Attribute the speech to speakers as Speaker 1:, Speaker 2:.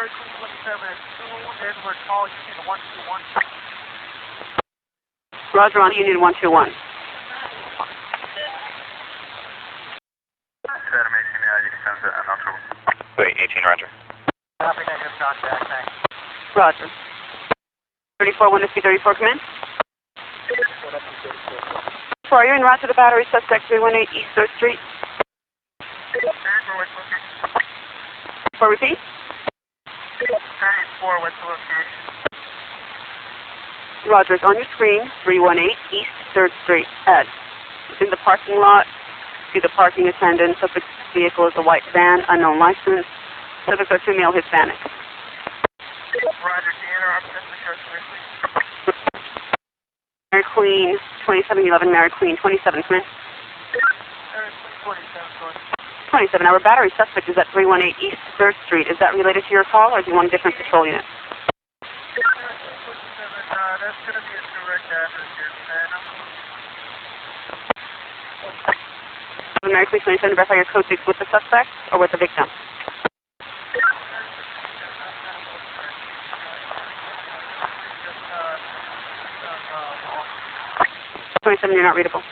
Speaker 1: Mary Queen 27 at 2 Edward Hall, Union 121.
Speaker 2: Roger on Union 121.
Speaker 3: Wait, 18, Roger.
Speaker 1: Copy, negative contact, thanks.
Speaker 2: Roger. 34, 1 to 34, come in. So are you en route to the battery suspect 318 East 3rd Street? For repeat?
Speaker 1: 34, what's the location?
Speaker 2: Roger, it's on your screen, 318 East 3rd Street. Ed, it's in the parking lot. See the parking attendant. Subject's vehicle is a white van, unknown license. Subjects are female Hispanic.
Speaker 1: Roger, can you interrupt Mr. Kirkman, please?
Speaker 2: Mary Queen, 2711 Mary Queen, 27, come in.
Speaker 1: Mary Queen 27,
Speaker 2: 27, our battery suspect is at 318 East 3rd Street. Is that related to your call, or do you want a different patrol unit?
Speaker 1: That's going to be a direct address here,
Speaker 2: Mary Queen 27, verify your code 6 with the suspect or with the victim? 27, you're not readable.